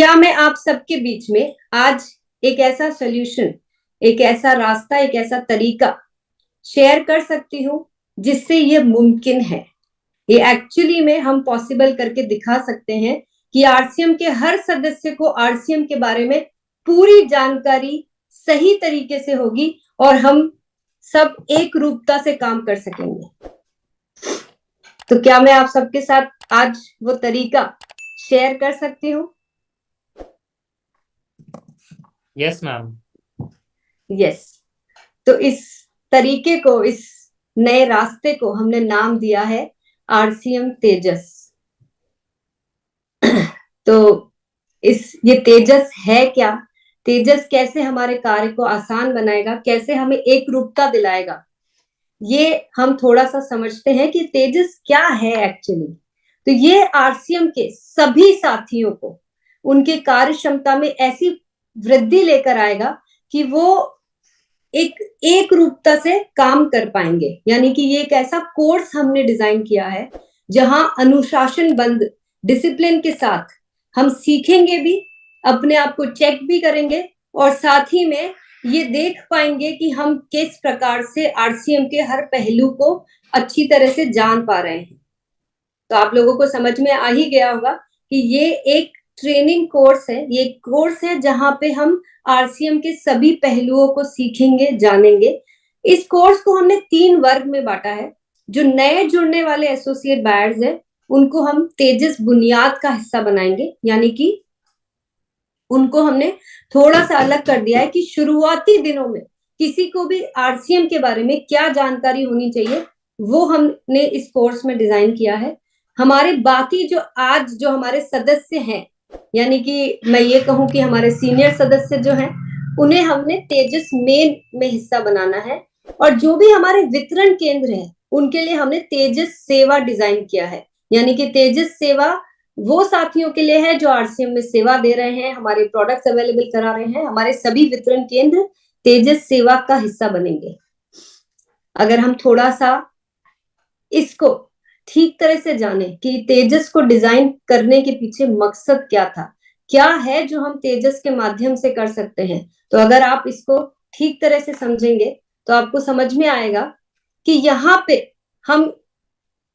क्या मैं आप सबके बीच में आज एक ऐसा सोल्यूशन, एक ऐसा रास्ता, एक ऐसा तरीका शेयर कर सकती हूँ जिससे ये मुमकिन है। ये एक्चुअली में हम पॉसिबल करके दिखा सकते हैं कि आरसीएम के हर सदस्य को आरसीएम के बारे में पूरी जानकारी सही तरीके से होगी और हम सब एक रूपता से काम कर सकेंगे। तो क्या मैं आप सबके साथ आज वो तरीका शेयर कर सकती हूँ? Yes ma'am. यस। तो इस तरीके को, इस नए रास्ते को हमने नाम दिया है आरसीएम तेजस। तो ये तेजस है क्या? तेजस कैसे हमारे कार्य को आसान बनाएगा, कैसे हमें एक रूपता दिलाएगा, ये हम थोड़ा सा समझते हैं कि तेजस क्या है एक्चुअली। तो ये आरसीएम के सभी साथियों को उनके कार्य क्षमता में ऐसी वृद्धि लेकर आएगा कि वो एक रूपता से काम कर पाएंगे। यानी कि ये एक ऐसा कोर्स हमने डिजाइन किया है जहां अनुशासन बंद डिसिप्लिन के साथ हम सीखेंगे भी, अपने आप को चेक भी करेंगे और साथ ही में ये देख पाएंगे कि हम किस प्रकार से आरसीएम के हर पहलू को अच्छी तरह से जान पा रहे हैं। तो आप लोगों को समझ में आ ही गया होगा कि ये एक ट्रेनिंग कोर्स है, ये कोर्स है जहां पे हम आरसीएम के सभी पहलुओं को सीखेंगे, जानेंगे। इस कोर्स को हमने 3 वर्ग में बांटा है। जो नए जुड़ने वाले एसोसिएट बायर्स हैं उनको हम तेजस बुनियाद का हिस्सा बनाएंगे, यानी कि उनको हमने थोड़ा सा अलग कर दिया है कि शुरुआती दिनों में किसी को भी आरसीएम के बारे में क्या जानकारी होनी चाहिए वो हमने इस कोर्स में डिजाइन किया है। हमारे बाकी जो हमारे सदस्य हैं, यानी कि मैं ये कहूं कि हमारे सीनियर सदस्य जो हैं उन्हें हमने तेजस मेन में हिस्सा बनाना है। और जो भी हमारे वितरण केंद्र हैं उनके लिए हमने तेजस सेवा डिजाइन किया है। यानी कि तेजस सेवा वो साथियों के लिए है जो आरसीएम में सेवा दे रहे हैं, हमारे प्रोडक्ट्स अवेलेबल करा रहे हैं। हमारे सभी वितरण केंद्र तेजस सेवा का हिस्सा बनेंगे। अगर हम थोड़ा सा इसको ठीक तरह से जाने कि तेजस को डिजाइन करने के पीछे मकसद क्या था, क्या है जो हम तेजस के माध्यम से कर सकते हैं, तो अगर आप इसको ठीक तरह से समझेंगे तो आपको समझ में आएगा कि यहाँ पे हम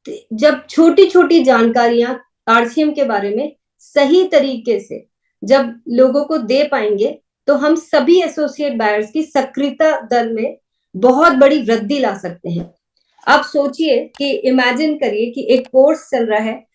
जब छोटी छोटी जानकारियां आरसीएम के बारे में सही तरीके से जब लोगों को दे पाएंगे तो हम सभी एसोसिएट बायर्स की सक्रियता दर में बहुत बड़ी वृद्धि ला सकते हैं। आप सोचिए कि इमेजिन करिए कि एक कोर्स चल रहा है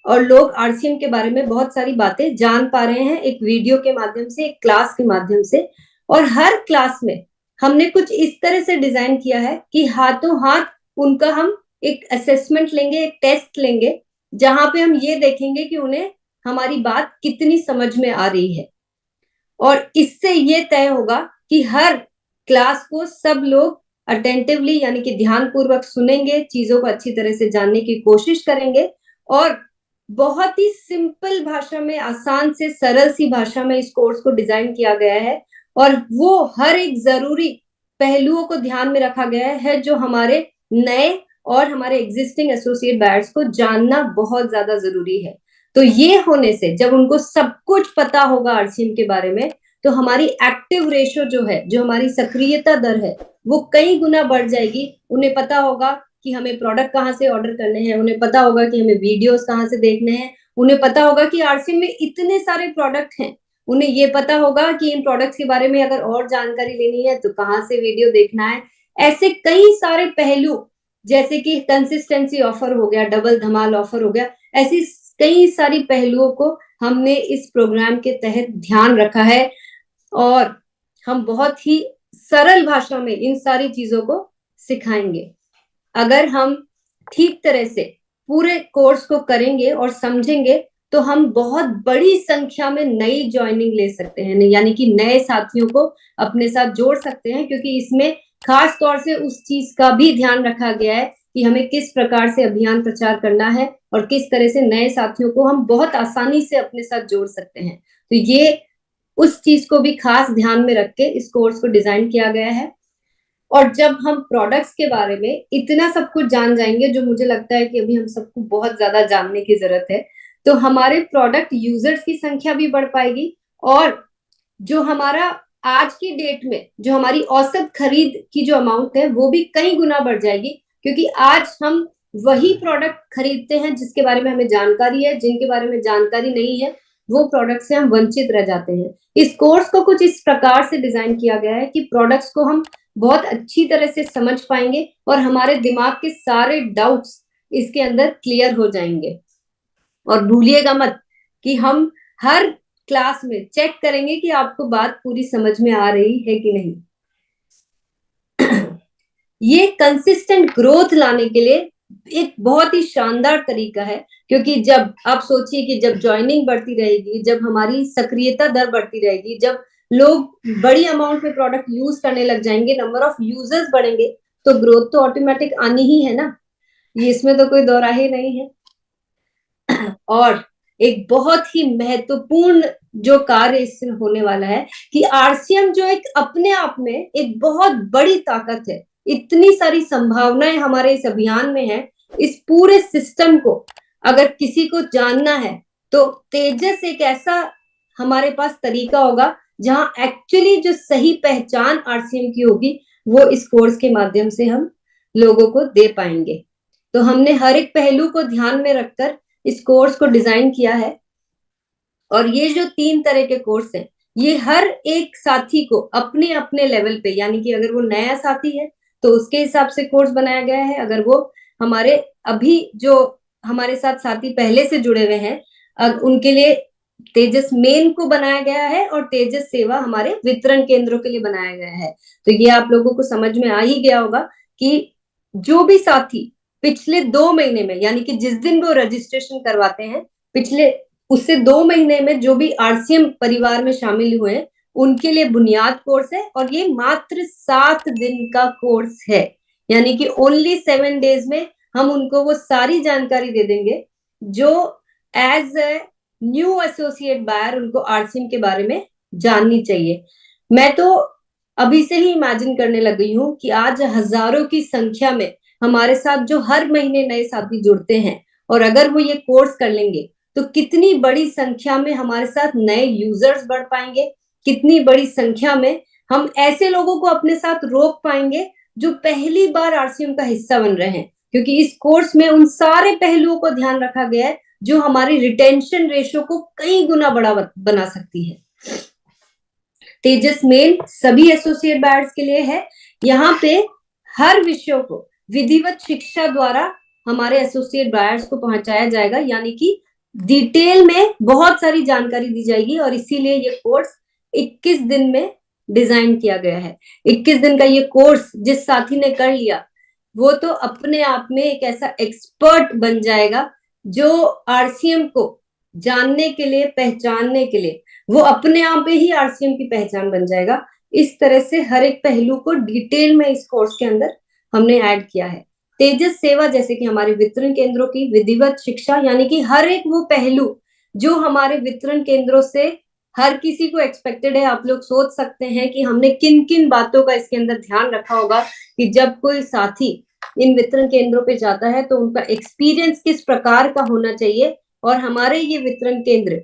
और लोग आरसीएम के बारे में बहुत सारी बातें जान पा रहे हैं, एक वीडियो के माध्यम से, एक क्लास के माध्यम से। और हर क्लास में हमने कुछ इस तरह से डिजाइन किया है कि हाथों हाथ उनका हम एक असेसमेंट लेंगे, एक टेस्ट लेंगे, जहां पे हम ये देखेंगे कि उन्हें हमारी बात कितनी समझ में आ रही है। और इससे ये तय होगा कि हर क्लास को सब लोग अटेंटिवली यानी कि ध्यान पूर्वक सुनेंगे, चीजों को अच्छी तरह से जानने की कोशिश करेंगे और बहुत ही सिंपल भाषा में, आसान से सरल सी भाषा में इस कोर्स को डिजाइन किया गया है। और वो हर एक जरूरी पहलुओं को ध्यान में रखा गया है जो हमारे नए और हमारे एग्जिस्टिंग एसोसिएट बायर्स को जानना बहुत ज्यादा जरूरी है। तो ये होने से जब उनको सब कुछ पता होगा आरसीएम के बारे में तो हमारी एक्टिव रेशो जो है, जो हमारी सक्रियता दर है, वो कई गुना बढ़ जाएगी। उन्हें पता होगा कि हमें प्रोडक्ट कहाँ से ऑर्डर करने हैं, उन्हें पता होगा कि हमें वीडियोस कहाँ से देखने हैं, उन्हें पता होगा कि आरसीएम में इतने सारे प्रोडक्ट हैं, उन्हें ये पता होगा कि इन प्रोडक्ट्स के बारे में अगर और जानकारी लेनी है तो कहाँ से वीडियो देखना है। ऐसे कई सारे पहलू, जैसे कि कंसिस्टेंसी ऑफर हो गया, डबल धमाल ऑफर हो गया, ऐसी कई सारी पहलुओं को हमने इस प्रोग्राम के तहत ध्यान रखा है। और हम बहुत ही सरल भाषा में इन सारी चीजों को सिखाएंगे। अगर हम ठीक तरह से पूरे कोर्स को करेंगे और समझेंगे तो हम बहुत बड़ी संख्या में नई ज्वाइनिंग ले सकते हैं, यानी कि नए साथियों को अपने साथ जोड़ सकते हैं, क्योंकि इसमें खास तौर से उस चीज का भी ध्यान रखा गया है कि हमें किस प्रकार से अभियान प्रचार करना है और किस तरह से नए साथियों को हम बहुत आसानी से अपने साथ जोड़ सकते हैं। तो ये उस चीज को भी खास ध्यान में रख के इस कोर्स को डिजाइन किया गया है। और जब हम प्रोडक्ट्स के बारे में इतना सब कुछ जान जाएंगे, जो मुझे लगता है कि अभी हम सबको बहुत ज्यादा जानने की जरूरत है, तो हमारे प्रोडक्ट यूजर्स की संख्या भी बढ़ पाएगी, और जो हमारा आज की डेट में जो हमारी औसत खरीद की जो अमाउंट है वो भी कई गुना बढ़ जाएगी, क्योंकि आज हम वही प्रोडक्ट खरीदते हैं जिसके बारे में हमें जानकारी है, जिनके बारे में जानकारी नहीं है वो प्रोडक्ट से हम वंचित रह जाते हैं। इस कोर्स को कुछ इस प्रकार से डिजाइन किया गया है कि प्रोडक्ट्स को हम बहुत अच्छी तरह से समझ पाएंगे और हमारे दिमाग के सारे डाउट्स इसके अंदर क्लियर हो जाएंगे। और भूलिएगा मत कि हम हर क्लास में चेक करेंगे कि आपको बात पूरी समझ में आ रही है कि नहीं। ये कंसिस्टेंट ग्रोथ लाने के लिए एक बहुत ही शानदार तरीका है, क्योंकि जब आप सोचिए कि जब ज्वाइनिंग बढ़ती रहेगी, जब हमारी सक्रियता दर बढ़ती रहेगी, जब लोग बड़ी अमाउंट में प्रोडक्ट यूज करने लग जाएंगे, नंबर ऑफ यूजर्स बढ़ेंगे, तो ग्रोथ तो ऑटोमेटिक आनी ही है ना, ये इसमें तो कोई दो राय नहीं है। और एक बहुत ही महत्वपूर्ण जो कार्य इससे होने वाला है कि आरसीएम जो एक अपने आप में एक बहुत बड़ी ताकत है, इतनी सारी संभावनाएं हमारे इस अभियान में है। इस पूरे सिस्टम को अगर किसी को जानना है तो तेजस एक ऐसा हमारे पास तरीका होगा जहां एक्चुअली जो सही पहचान आरसीएम की होगी वो इस कोर्स के माध्यम से हम लोगों को दे पाएंगे। तो हमने हर एक पहलू को ध्यान में रखकर इस कोर्स को डिजाइन किया है। और ये जो 3 तरह के कोर्स हैं, ये हर एक साथी को अपने अपने लेवल पे, यानी कि अगर वो नया साथी है तो उसके हिसाब से कोर्स बनाया गया है, अगर वो हमारे अभी जो हमारे साथ साथी पहले से जुड़े हुए हैं अब उनके लिए तेजस मेन को बनाया गया है, और तेजस सेवा हमारे वितरण केंद्रों के लिए बनाया गया है। तो ये आप लोगों को समझ में आ ही गया होगा कि जो भी साथी पिछले 2 महीने में, यानी कि जिस दिन वो रजिस्ट्रेशन करवाते हैं पिछले उससे 2 महीने में जो भी आरसीएम परिवार में शामिल हुए उनके लिए बुनियाद कोर्स है, और ये मात्र 7 दिन का कोर्स है, यानी कि ओनली 7 डेज में हम उनको वो सारी जानकारी दे देंगे जो as a new associate buyer उनको आरसीएम के बारे में जाननी चाहिए। मैं तो अभी से ही इमेजिन करने लग गई हूँ कि आज हजारों की संख्या में हमारे साथ जो हर महीने नए साथी जुड़ते हैं, और अगर वो ये कोर्स कर लेंगे तो कितनी बड़ी संख्या में हमारे साथ नए यूजर्स बढ़ पाएंगे, कितनी बड़ी संख्या में हम ऐसे लोगों को अपने साथ रोक पाएंगे जो पहली बार आरसीएम का हिस्सा बन रहे हैं, क्योंकि इस कोर्स में उन सारे पहलुओं को ध्यान रखा गया है जो हमारी रिटेंशन रेशियो को कई गुना बड़ा बना सकती है। तेजस मेल सभी एसोसिएट बायर्स के लिए है। यहाँ पे हर विषयों को विधिवत शिक्षा द्वारा हमारे एसोसिएट बायर्स को पहुंचाया जाएगा, यानी कि डिटेल में बहुत सारी जानकारी दी जाएगी, और इसीलिए ये कोर्स 21 दिन में डिजाइन किया गया है। 21 दिन का ये कोर्स जिस साथी ने कर लिया वो तो अपने आप में एक ऐसा एक्सपर्ट बन जाएगा जो आरसीएम को जानने के लिए, पहचानने के लिए वो अपने आप में ही आरसीएम की पहचान बन जाएगा। इस तरह से हर एक पहलू को डिटेल में इस कोर्स के अंदर हमने ऐड किया है। तेजस सेवा जैसे कि हमारे वितरण केंद्रों की विधिवत शिक्षा, यानी कि हर एक वो पहलू जो हमारे वितरण केंद्रों से हर किसी को एक्सपेक्टेड है। आप लोग सोच सकते हैं कि हमने किन किन बातों का इसके अंदर ध्यान रखा होगा कि जब कोई साथी इन वितरण केंद्रों पे जाता है तो उनका एक्सपीरियंस किस प्रकार का होना चाहिए। और हमारे ये वितरण केंद्र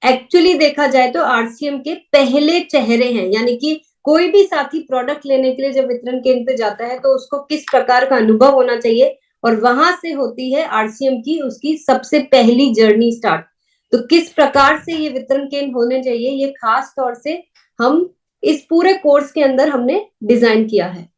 एक्चुअली देखा जाए तो आरसीएम के पहले चेहरे हैं, यानी कि कोई भी साथी प्रोडक्ट लेने के लिए जब वितरण केंद्र पे जाता है तो उसको किस प्रकार का अनुभव होना चाहिए, और वहां से होती है आरसीएम की उसकी सबसे पहली जर्नी स्टार्ट। तो किस प्रकार से ये वितरण केंद्र होने चाहिए ये खास तौर से हम इस पूरे कोर्स के अंदर हमने डिजाइन किया है।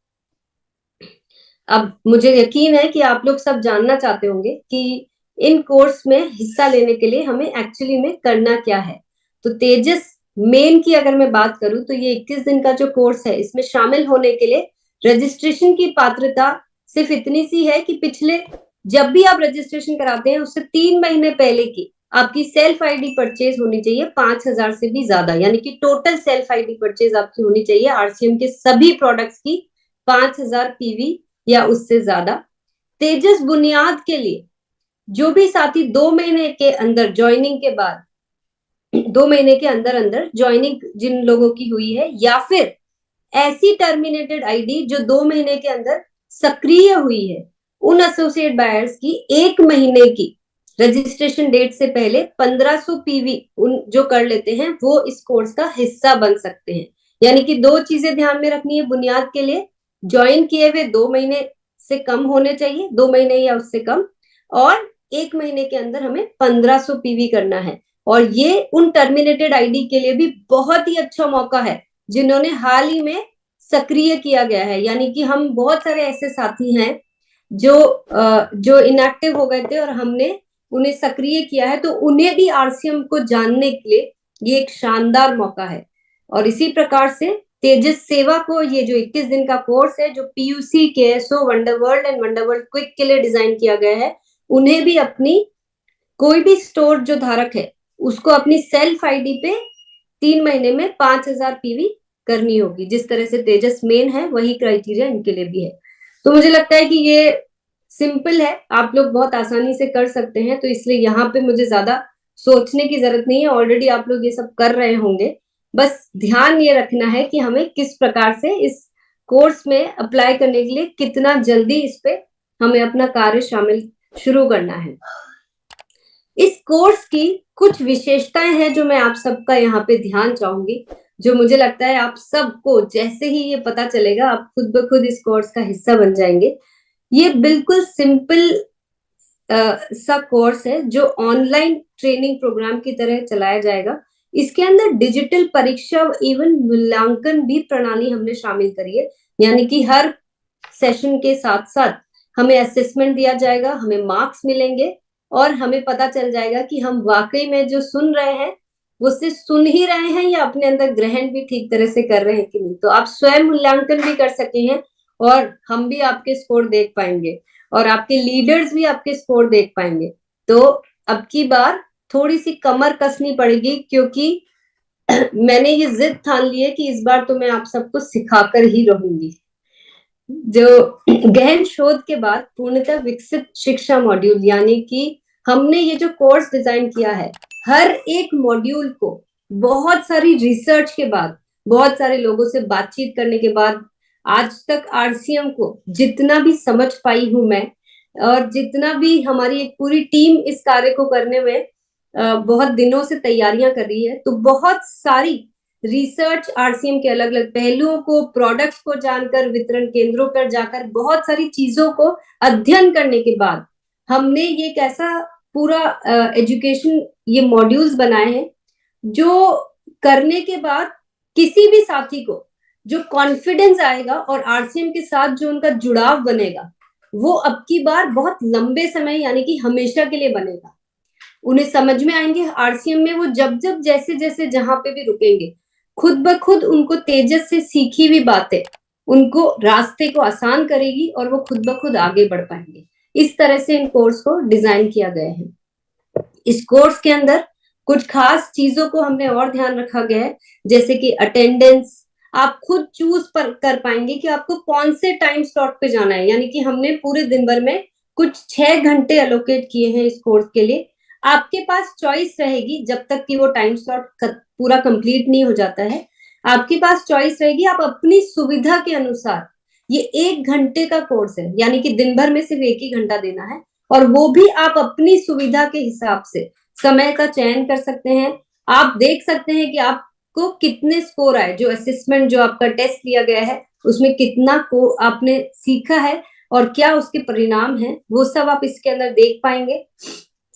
अब मुझे यकीन है कि आप लोग सब जानना चाहते होंगे कि इन कोर्स में हिस्सा लेने के लिए हमें एक्चुअली में करना क्या है। तो तेजस मेन की अगर मैं बात करूं तो ये 21 दिन का जो कोर्स है इसमें शामिल होने के लिए रजिस्ट्रेशन की पात्रता सिर्फ इतनी सी है कि पिछले जब भी आप रजिस्ट्रेशन कराते हैं उससे 3 महीने पहले की आपकी सेल्फ आईडी परचेज होनी चाहिए 5,000 से भी ज्यादा, यानी कि टोटल सेल्फ आईडी परचेज आपकी होनी चाहिए आरसीएम के सभी प्रोडक्ट्स की 5,000 पीवी या उससे ज्यादा। तेजस बुनियाद के लिए जो भी साथी 2 महीने के अंदर ज्वाइनिंग के बाद 2 महीने के अंदर अंदर ज्वाइनिंग जिन लोगों की हुई है, या फिर ऐसी टर्मिनेटेड आईडी जो 2 महीने के अंदर सक्रिय हुई है, उन एसोसिएट बायर्स की 1 महीने की रजिस्ट्रेशन डेट से पहले 1500 पीवी उन जो कर लेते हैं वो इस कोर्स का हिस्सा बन सकते हैं। यानी कि दो चीजें ध्यान में रखनी है बुनियाद के लिए, ज्वाइन किए हुए 2 महीने से कम होने चाहिए, 2 महीने या उससे कम, और 1 महीने के अंदर हमें 1500 पीवी करना है। और ये उन टर्मिनेटेड आईडी के लिए भी बहुत ही अच्छा मौका है जिन्होंने हाल ही में सक्रिय किया गया है। यानी कि हम बहुत सारे ऐसे साथी हैं जो इनएक्टिव हो गए थे और हमने उन्हें सक्रिय किया है, तो उन्हें भी आरसीएम को जानने के लिए ये एक शानदार मौका है। और इसी प्रकार से तेजस सेवा को ये जो 21 दिन का कोर्स है जो पीयूसी, केएसओ, वंडरवर्ल्ड एंड वंडरवर्ल्ड क्विक के लिए डिजाइन किया गया है, उन्हें भी अपनी कोई भी स्टोर जो धारक है उसको अपनी सेल्फ आईडी पे 3 महीने में 5000 पीवी करनी होगी। जिस तरह से तेजस मेन है वही क्राइटेरिया इनके लिए भी है। तो मुझे लगता है कि ये सिंपल है, आप लोग बहुत आसानी से कर सकते हैं, तो इसलिए यहाँ पे मुझे ज्यादा सोचने की जरूरत नहीं है, ऑलरेडी आप लोग ये सब कर रहे होंगे। बस ध्यान ये रखना है कि हमें किस प्रकार से इस कोर्स में अप्लाई करने के लिए कितना जल्दी इस पे हमें अपना कार्य शामिल शुरू करना है। इस कोर्स की कुछ विशेषताएं हैं जो मैं आप सबका यहाँ पे ध्यान चाहूंगी, जो मुझे लगता है आप सबको जैसे ही ये पता चलेगा आप खुद ब खुद इस कोर्स का हिस्सा बन जाएंगे। ये बिल्कुल सिंपल सा कोर्स है जो ऑनलाइन ट्रेनिंग प्रोग्राम की तरह चलाया जाएगा। इसके अंदर डिजिटल परीक्षा एवं मूल्यांकन भी प्रणाली हमने शामिल करी है। यानी कि हर सेशन के साथ साथ हमें असेसमेंट दिया जाएगा, हमें मार्क्स मिलेंगे और हमें पता चल जाएगा कि हम वाकई में जो सुन रहे हैं वो सिर्फ सुन ही रहे हैं या अपने अंदर ग्रहण भी ठीक तरह से कर रहे हैं कि नहीं। तो आप स्वयं मूल्यांकन भी कर सके हैं और हम भी आपके स्कोर देख पाएंगे और आपके लीडर्स भी आपके स्कोर देख पाएंगे। तो अब की बार थोड़ी सी कमर कसनी पड़ेगी, क्योंकि मैंने ये जिद ठान ली है कि इस बार तो मैं आप सबको सिखाकर ही रहूंगी। जो गहन शोध के बाद पूर्णतः विकसित शिक्षा मॉड्यूल, यानी कि हमने ये जो कोर्स डिजाइन किया है, हर एक मॉड्यूल को बहुत सारी रिसर्च के बाद, बहुत सारे लोगों से बातचीत करने के बाद, आज तक आरसीएम को जितना भी समझ पाई हूं मैं, और जितना भी हमारी एक पूरी टीम इस कार्य को करने में बहुत दिनों से तैयारियां कर रही है, तो बहुत सारी रिसर्च आरसीएम के अलग अलग पहलुओं को, प्रोडक्ट्स को जानकर, वितरण केंद्रों पर जाकर बहुत सारी चीजों को अध्ययन करने के बाद हमने ये एक ऐसा पूरा एजुकेशन ये मॉड्यूल्स बनाए हैं जो करने के बाद किसी भी साथी को जो कॉन्फिडेंस आएगा और आरसीएम के साथ जो उनका जुड़ाव बनेगा वो अब की बार बहुत लंबे समय यानी कि हमेशा के लिए बनेगा। उन्हें समझ में आएंगे आरसीएम में वो जब जब जैसे जैसे जहां पे भी रुकेंगे, खुद ब खुद उनको तेजस से सीखी हुई बातें उनको रास्ते को आसान करेगी और वो खुद ब खुद आगे बढ़ पाएंगे। इस तरह से इन कोर्स को डिजाइन किया गया है। इस कोर्स के अंदर कुछ खास चीजों को हमने और ध्यान रखा गया है, जैसे कि अटेंडेंस आप खुद चूज कर पाएंगे कि आपको कौन से टाइम स्लॉट पे जाना है। यानी कि हमने पूरे दिन भर में कुछ 6 घंटे एलोकेट किए हैं इस कोर्स के लिए। आपके पास चॉइस रहेगी जब तक कि वो टाइम स्लॉट पूरा कंप्लीट नहीं हो जाता है, आपके पास चॉइस रहेगी, आप अपनी सुविधा के अनुसार। ये 1 घंटे का कोर्स है, यानी कि दिन भर में सिर्फ 1 ही घंटा देना है, और वो भी आप अपनी सुविधा के हिसाब से समय का चयन कर सकते हैं। आप देख सकते हैं कि आपको कितने स्कोर आए, जो असेसमेंट जो आपका टेस्ट लिया गया है उसमें कितना को आपने सीखा है और क्या उसके परिणाम हैं, वो सब आप इसके अंदर देख पाएंगे।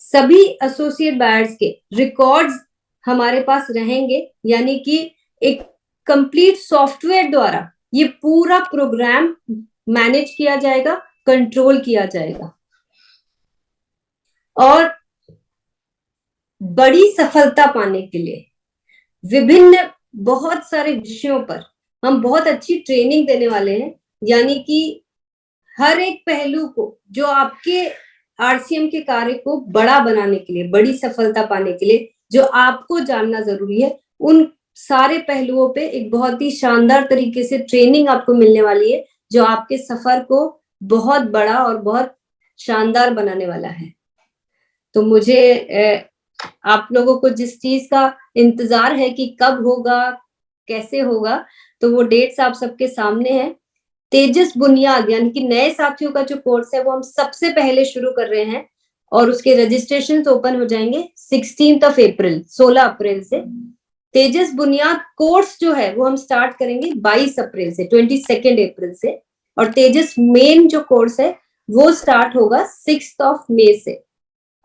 सभी एसोसिएट बायर्स के रिकॉर्ड्स हमारे पास रहेंगे, यानी कि एक कंप्लीट सॉफ्टवेयर द्वारा ये पूरा प्रोग्राम मैनेज किया जाएगा, कंट्रोल किया जाएगा। और बड़ी सफलता पाने के लिए विभिन्न बहुत सारे विषयों पर हम बहुत अच्छी ट्रेनिंग देने वाले हैं। यानी कि हर एक पहलू को जो आपके आरसीएम के कार्य को बड़ा बनाने के लिए, बड़ी सफलता पाने के लिए जो आपको जानना जरूरी है, उन सारे पहलुओं पे एक बहुत ही शानदार तरीके से ट्रेनिंग आपको मिलने वाली है, जो आपके सफर को बहुत बड़ा और बहुत शानदार बनाने वाला है। तो मुझे आप लोगों को जिस चीज का इंतजार है कि कब होगा, कैसे होगा, तो वो डेट्स आप सबके सामने है। तेजस बुनियाद यानी कि नए साथियों का जो कोर्स है वो हम सबसे पहले शुरू कर रहे हैं, और उसके रजिस्ट्रेशन ओपन हो जाएंगे 16 अप्रैल, 16 अप्रैल से। तेजस बुनियाद कोर्स जो है वो हम स्टार्ट करेंगे 22 अप्रैल से, 22 अप्रैल से। और तेजस मेन जो कोर्स है वो स्टार्ट होगा 6 मई से।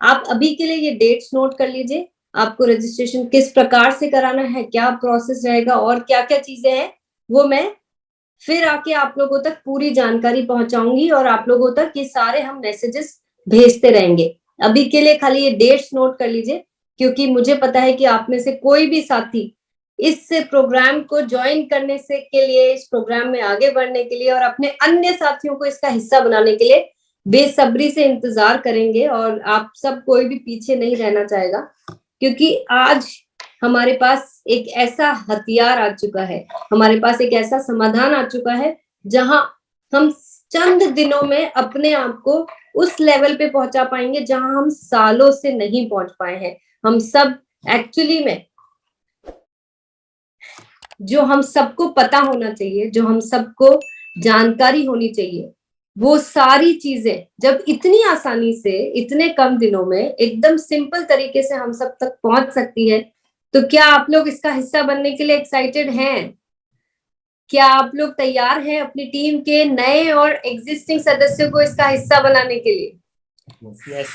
आप अभी के लिए ये डेट्स नोट कर लीजिए, आपको रजिस्ट्रेशन किस प्रकार से कराना है, क्या प्रोसेस रहेगा और क्या क्या चीजें हैं, वो मैं फिर आके आप लोगों तक पूरी जानकारी पहुंचाऊंगी और आप लोगों तक ये सारे हम मैसेजेस भेजते रहेंगे। अभी के लिए खाली ये डेट्स नोट कर लीजिए, क्योंकि मुझे पता है कि आप में से कोई भी साथी इस प्रोग्राम को ज्वाइन करने से के लिए, इस प्रोग्राम में आगे बढ़ने के लिए और अपने अन्य साथियों को इसका हिस्सा बनाने के लिए बेसब्री से इंतजार करेंगे। और आप सब कोई भी पीछे नहीं रहना चाहेगा, क्योंकि आज हमारे पास एक ऐसा हथियार आ चुका है, हमारे पास एक ऐसा समाधान आ चुका है जहां हम चंद दिनों में अपने आप को उस लेवल पे पहुंचा पाएंगे जहां हम सालों से नहीं पहुंच पाए हैं। हम सब एक्चुअली में, जो हम सबको पता होना चाहिए, जो हम सबको जानकारी होनी चाहिए, वो सारी चीजें जब इतनी आसानी से इतने कम दिनों में एकदम सिंपल तरीके से हम सब तक पहुंच सकती है, तो क्या आप लोग इसका हिस्सा बनने के लिए एक्साइटेड हैं? क्या आप लोग तैयार हैं अपनी टीम के नए और एग्जिस्टिंग सदस्यों को इसका हिस्सा बनाने के लिए? Yes.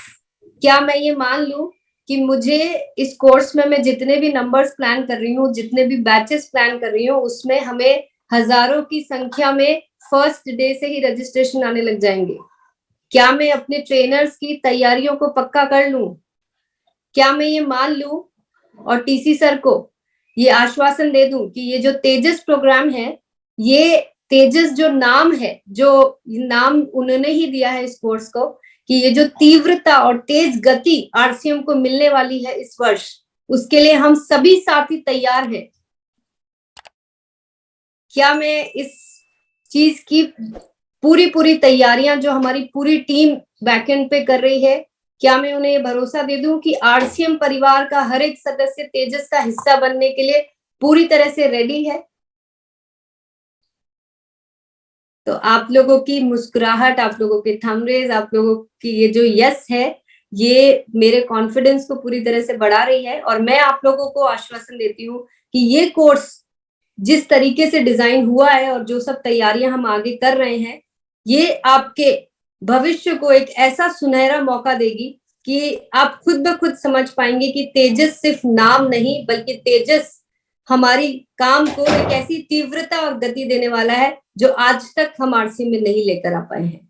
क्या मैं ये मान लूं कि मुझे इस कोर्स में मैं जितने भी नंबर्स प्लान कर रही हूँ, जितने भी बैचेस प्लान कर रही हूँ, उसमें हमें हजारों की संख्या में फर्स्ट डे से ही रजिस्ट्रेशन आने लग जाएंगे? क्या मैं अपने ट्रेनर्स की तैयारियों को पक्का कर लूं? क्या मैं ये मान लूं और टीसी सर को ये आश्वासन दे दूं कि ये जो तेजस प्रोग्राम है, ये तेजस जो नाम है, जो नाम उन्होंने ही दिया है इस कोर्स को, कि ये जो तीव्रता और तेज गति आरसीएम को मिलने वाली है इस वर्ष, उसके लिए हम सभी साथी तैयार हैं। क्या मैं इस चीज की पूरी तैयारियां जो हमारी पूरी टीम बैकएंड पे कर रही है, क्या मैं उन्हें ये भरोसा दे दूं कि आरसीएम परिवार का हर एक सदस्य तेजस का हिस्सा बनने के लिए पूरी तरह से रेडी है? तो आप लोगों की मुस्कुराहट, आप लोगों के थंबनेल्स, आप लोगों की ये जो यस है, ये मेरे कॉन्फिडेंस को पूरी तरह से बढ़ा रही है। और मैं आप लोगों को आश्वासन देती हूँ कि ये कोर्स जिस तरीके से डिजाइन हुआ है और जो सब तैयारियां हम आगे कर रहे हैं, ये आपके भविष्य को एक ऐसा सुनहरा मौका देगी कि आप खुद ब खुद समझ पाएंगे कि तेजस सिर्फ नाम नहीं, बल्कि तेजस हमारी काम को एक ऐसी तीव्रता और गति देने वाला है जो आज तक हम आरसी में नहीं लेकर आ पाए हैं।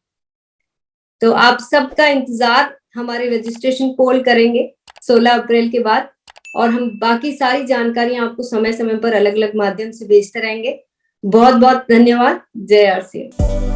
तो आप सबका इंतजार हमारे रजिस्ट्रेशन पोल करेंगे 16 अप्रैल के बाद, और हम बाकी सारी जानकारियां आपको समय समय पर अलग अलग माध्यम से भेजते रहेंगे। बहुत बहुत धन्यवाद। जय आरसीएम।